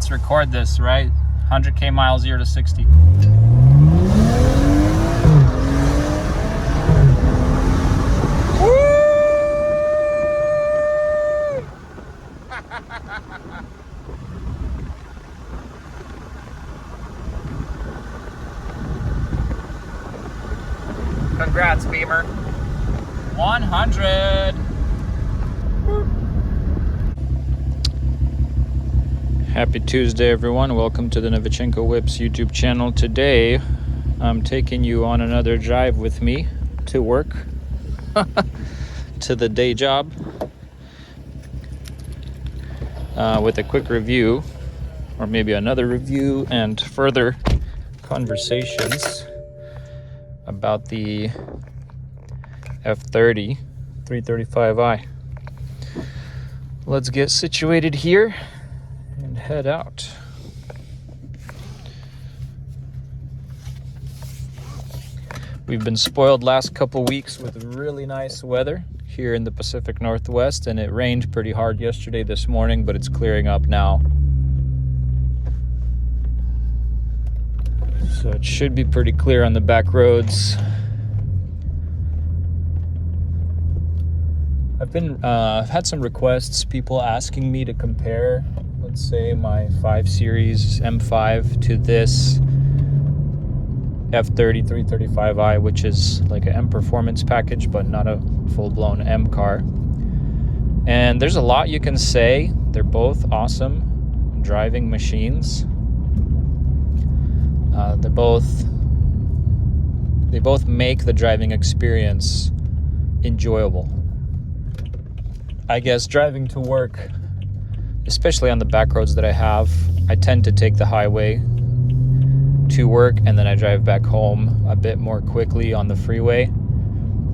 let's record this, right? 100k miles 0 to 60. Congrats, Beamer. 100. Happy Tuesday, everyone. Welcome to the Novichenko Whips YouTube channel. Today, I'm taking you on another drive with me to work, to the day job, with a quick review, or maybe another review and further conversations about the F30 335i. Let's get situated here and head out. We've been spoiled last couple weeks with really nice weather here in the Pacific Northwest, and it rained pretty hard yesterday, this morning, but it's clearing up now. So it should be pretty clear on the back roads. I've had some requests, people asking me to compare, let's say, my 5 Series M5 to this F30 335i, which is like an M performance package, but not a full-blown M car. And there's a lot you can say. They're both awesome driving machines. They both make the driving experience enjoyable. I guess driving to work, especially on the back roads that I have, I tend to take the highway to work, and then I drive back home a bit more quickly on the freeway,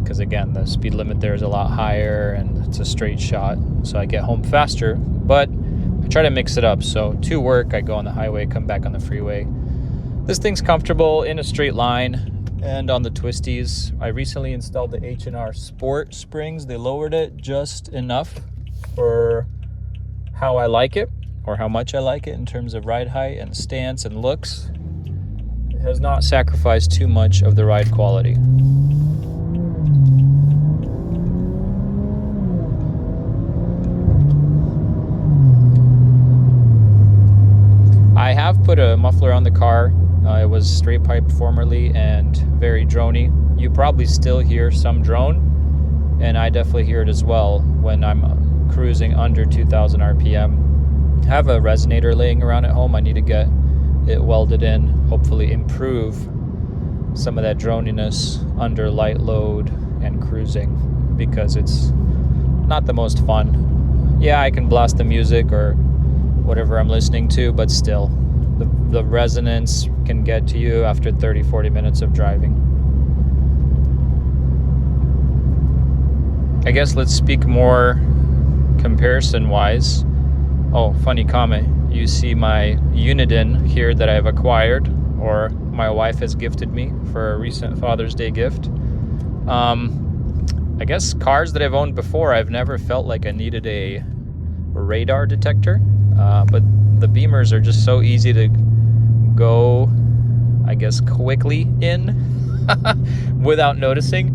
because again, the speed limit there is a lot higher and it's a straight shot, so I get home faster. But I try to mix it up, so to work I go on the highway, come back on the freeway. This thing's comfortable in a straight line and on the twisties. I recently installed the H&R Sport springs. They lowered it just enough for how I like it, or how much I like it in terms of ride height and stance and looks. It has not sacrificed too much of the ride quality. I have put a muffler on the car. It was straight pipe formerly and very droney. You probably still hear some drone, and I definitely hear it as well when I'm cruising under 2,000 RPM. I have a resonator laying around at home. I need to get it welded in, hopefully improve some of that droniness under light load and cruising, because it's not the most fun. Yeah, I can blast the music or whatever I'm listening to, but still, the resonance can get to you after 30-40 minutes of driving. I guess let's speak more comparison-wise. Oh, funny comment. You see my Uniden here that I've acquired, or my wife has gifted me for a recent Father's Day gift. I guess cars that I've owned before, I've never felt like I needed a radar detector, but the Beamers are just so easy to go, I guess, quickly in without noticing,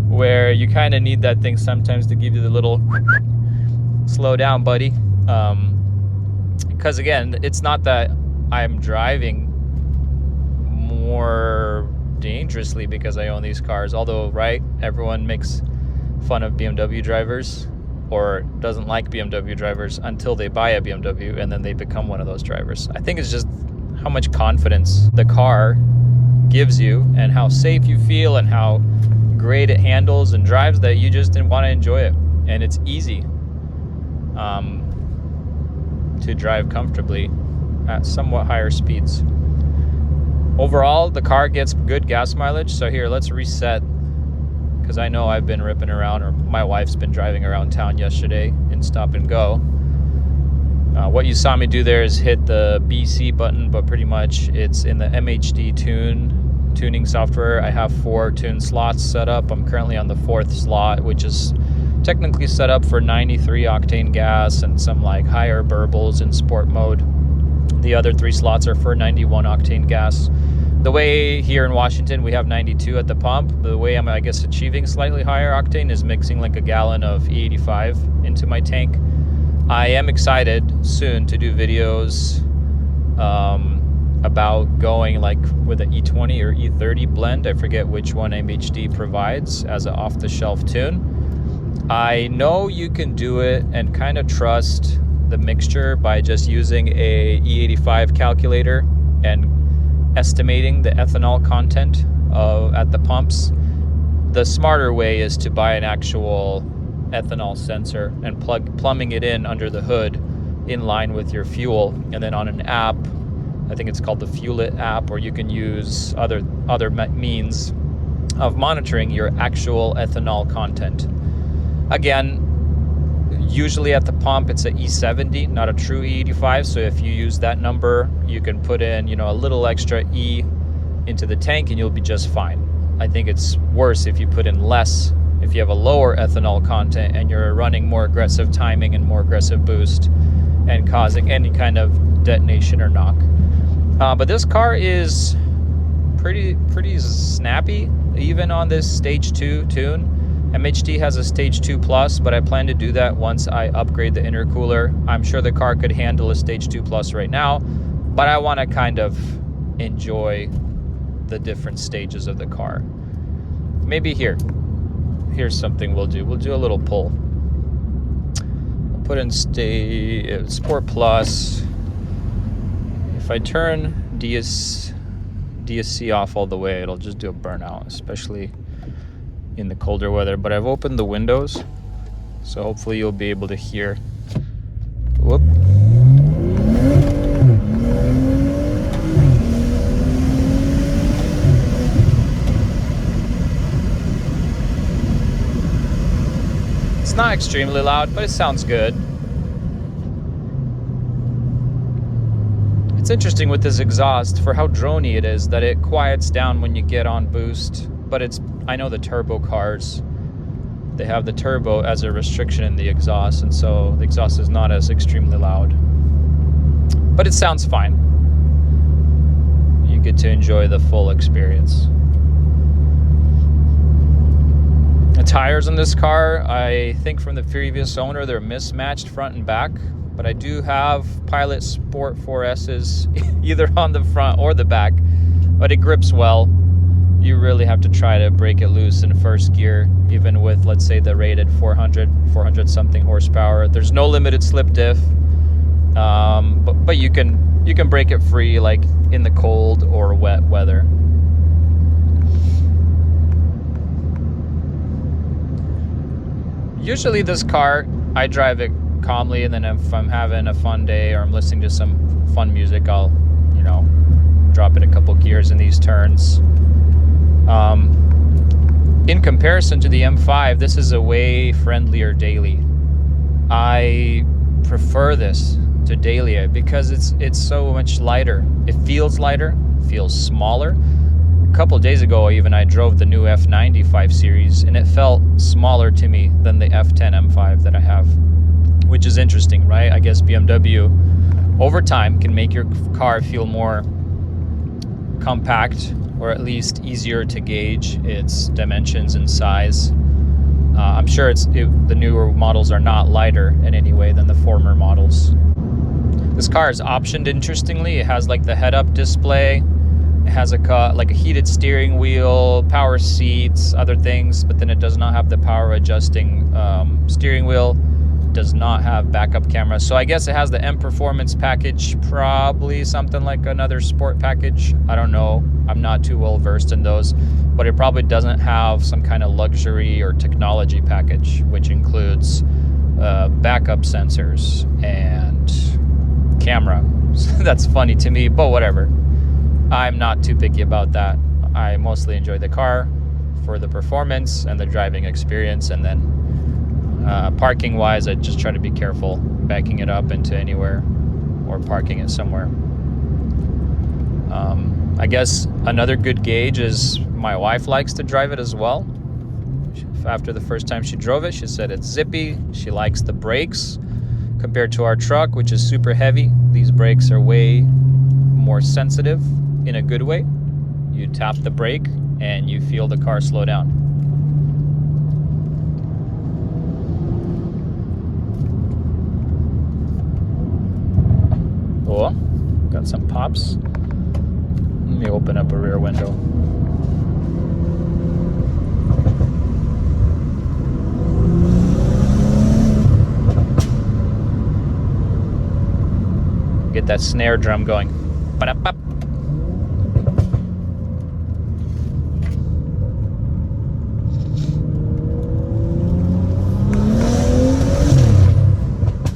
where you kind of need that thing sometimes to give you the little slow down, buddy. Because again, it's not that I'm driving more dangerously because I own these cars, although, right, everyone makes fun of BMW drivers or doesn't like BMW drivers until they buy a BMW and then they become one of those drivers. I think it's just how much confidence the car gives you and how safe you feel and how great it handles and drives that you just want to enjoy it. And it's easy to drive comfortably at somewhat higher speeds. Overall, the car gets good gas mileage. So here, let's reset, because I know I've been ripping around, or my wife's been driving around town yesterday in stop and go. What you saw me do there is hit the BC button, but pretty much it's in the MHD tuning software. I have 4 tune slots set up. I'm currently on the 4th slot, which is technically set up for 93 octane gas and some like higher burbles in sport mode. The other 3 slots are for 91 octane gas. The way here in Washington we have 92 at the pump, the way I'm, I guess, achieving slightly higher octane is mixing like a gallon of E85 into my tank. I am excited soon to do videos about going like with an E20 or E30 blend. I forget which one MHD provides as an off-the-shelf tune. I know you can do it and kind of trust the mixture by just using a E85 calculator and estimating the ethanol content at the pumps. The smarter way is to buy an actual ethanol sensor and plumbing it in under the hood in line with your fuel, and then on an app, I think it's called the Fuel It app, or you can use other means of monitoring your actual ethanol content. Again, usually at the pump it's an E70, not a true E85, so if you use that number, you can put in, a little extra E into the tank and you'll be just fine. I think it's worse if you put in less, if you have a lower ethanol content and you're running more aggressive timing and more aggressive boost and causing any kind of detonation or knock. But this car is pretty snappy, even on this Stage 2 tune. MHD has a Stage 2 Plus, but I plan to do that once I upgrade the intercooler. I'm sure the car could handle a Stage 2 Plus right now, but I want to kind of enjoy the different stages of the car. Maybe here's something we'll do. We'll do a little pull. I'll put in Sport Plus. If I turn DSC off all the way, it'll just do a burnout, especially in the colder weather. But I've opened the windows, so hopefully you'll be able to hear. Whoop. It's not extremely loud, but it sounds good. It's interesting with this exhaust, for how droney it is, that it quiets down when you get on boost. But I know the turbo cars, they have the turbo as a restriction in the exhaust, and so the exhaust is not as extremely loud. But it sounds fine. You get to enjoy the full experience. The tires on this car, I think from the previous owner, they're mismatched front and back. But I do have Pilot Sport 4S's either on the front or the back, but it grips well. You really have to try to break it loose in first gear, even with, let's say, the rated 400 something horsepower. There's no limited slip diff, but you can break it free, like in the cold or wet weather. Usually this car, I drive it calmly, and then if I'm having a fun day or I'm listening to some fun music, I'll, drop it a couple gears in these turns. In comparison to the M5, this is a way friendlier daily. I prefer this to daily because it's so much lighter. It feels lighter, feels smaller. A couple days ago, I drove the new F90 5 Series, and it felt smaller to me than the F10 M5 that I have, which is interesting, right? I guess BMW, over time, can make your car feel more compact, or at least easier to gauge its dimensions and size. I'm sure the newer models are not lighter in any way than the former models. This car is optioned interestingly. It has like the head-up display. It has like a heated steering wheel, power seats, other things, but then it does not have the power adjusting steering wheel. Does not have backup camera. So I guess it has the M Performance package, probably something like another sport package. I don't know. I'm not too well versed in those, but it probably doesn't have some kind of luxury or technology package, which includes backup sensors and camera. That's funny to me, but whatever. I'm not too picky about that. I mostly enjoy the car for the performance and the driving experience, and then parking wise, I just try to be careful backing it up into anywhere or parking it somewhere. I guess another good gauge is my wife likes to drive it as well. After the first time she drove it, she said it's zippy. She likes the brakes compared to our truck, which is super heavy. these brakes are way more sensitive in a good way. You tap the brake and you feel the car slow down. Oh, got some pops. Let me open up a rear window. Get that snare drum going. Ba-da-bop.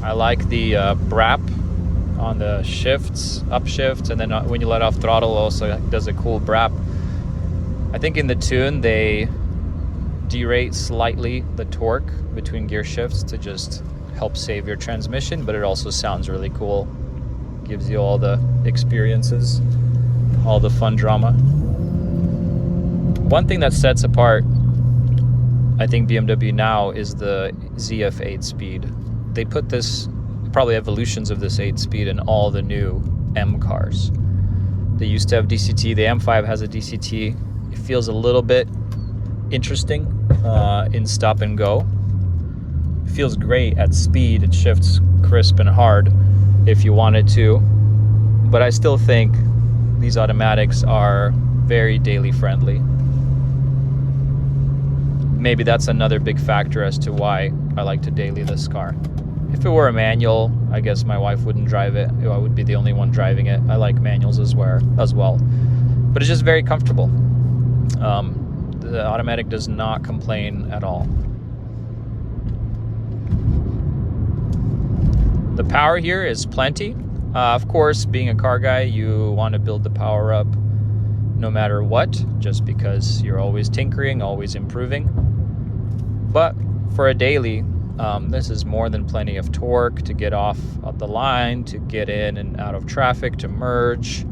I like the brap on the shifts, upshifts, and then when you let off throttle, also does a cool brap. I think in the tune they derate slightly the torque between gear shifts to just help save your transmission, but it also sounds really cool. Gives you all the experiences, all the fun drama. One thing that sets apart, I think, BMW now is the ZF 8-speed. They put this, probably evolutions of this 8-speed in all the new M cars. They used to have DCT. The M5 has a DCT. It feels a little bit interesting in stop and go. It feels great at speed. It shifts crisp and hard if you wanted to, but I still think these automatics are very daily friendly. Maybe that's another big factor as to why I like to daily this car. If it were a manual, I guess my wife wouldn't drive it. I would be the only one driving it. I like manuals as well, but it's just very comfortable. The automatic does not complain at all. The power here is plenty. Of course, being a car guy, you want to build the power up no matter what, just because you're always tinkering, always improving. But for a daily, this is more than plenty of torque to get off of the line, to get in and out of traffic, to merge.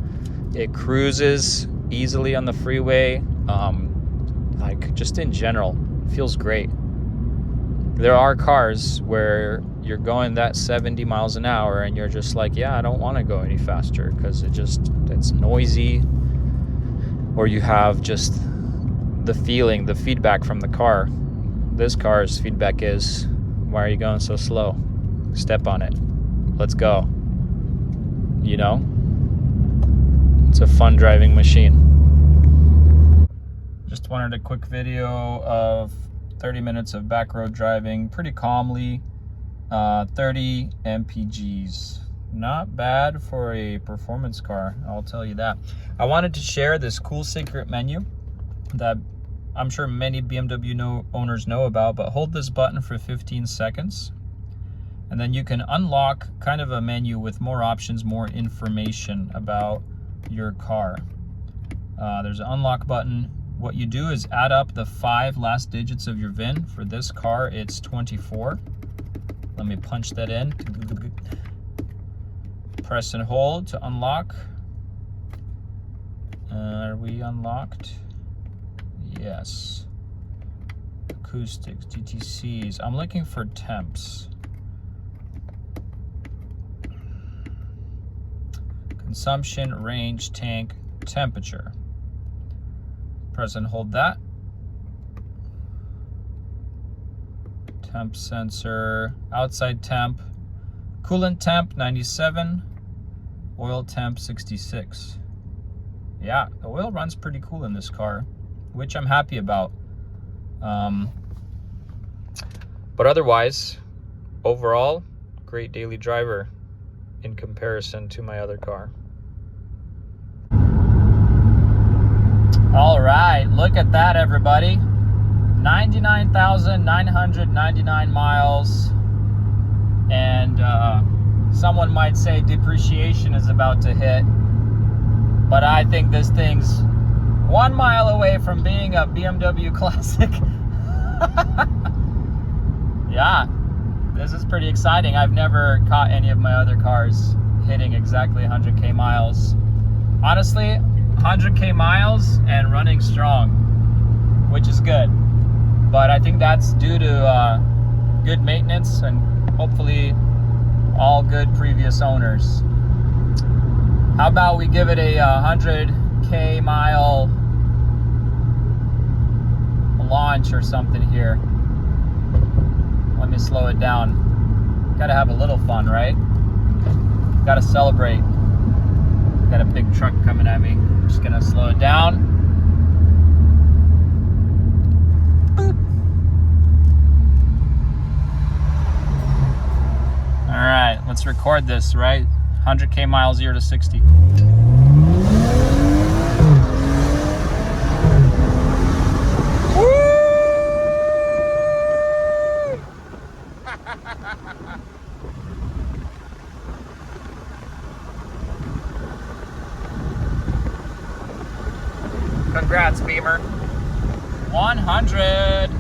It cruises easily on the freeway. Like, just in general, it feels great. There are cars where you're going that 70 miles an hour and you're just like, yeah, I don't want to go any faster because it's noisy, or you have just the feeling, the feedback from the car. This car's feedback is, why are you going so slow? Step on it. Let's go. You know? It's a fun driving machine. Just wanted a quick video of 30 minutes of back road driving pretty calmly. 30 mpgs. Not bad for a performance car, I'll tell you that. I wanted to share this cool secret menu that I'm sure many BMW owners know about, but hold this button for 15 seconds and then you can unlock kind of a menu with more options, more information about your car. There's an unlock button. What you do is add up the 5 last digits of your VIN. For this car, it's 24. Let me punch that in. Press and hold to unlock. Are we unlocked? Yes. Acoustics, DTCs. I'm looking for temps. Consumption, range, tank, temperature. Press and hold that. Temp sensor, outside temp, coolant temp 97, oil temp 66. Yeah, the oil runs pretty cool in this car, which I'm happy about. But otherwise, overall, great daily driver in comparison to my other car. All right, look at that, everybody. 99,999 miles. And someone might say depreciation is about to hit. But I think this thing's 1 mile away from being a BMW Classic. Yeah, this is pretty exciting. I've never caught any of my other cars hitting exactly 100K miles. Honestly, 100K miles and running strong, which is good. But I think that's due to good maintenance and hopefully all good previous owners. How about we give it a 100K mile launch or something here. Let me slow it down. Gotta have a little fun, right? Gotta celebrate. Got a big truck coming at me. Just gonna slow it down. Boop. All right, let's record this, right? 100K miles, 0 to 60. Congrats, Beamer. 100.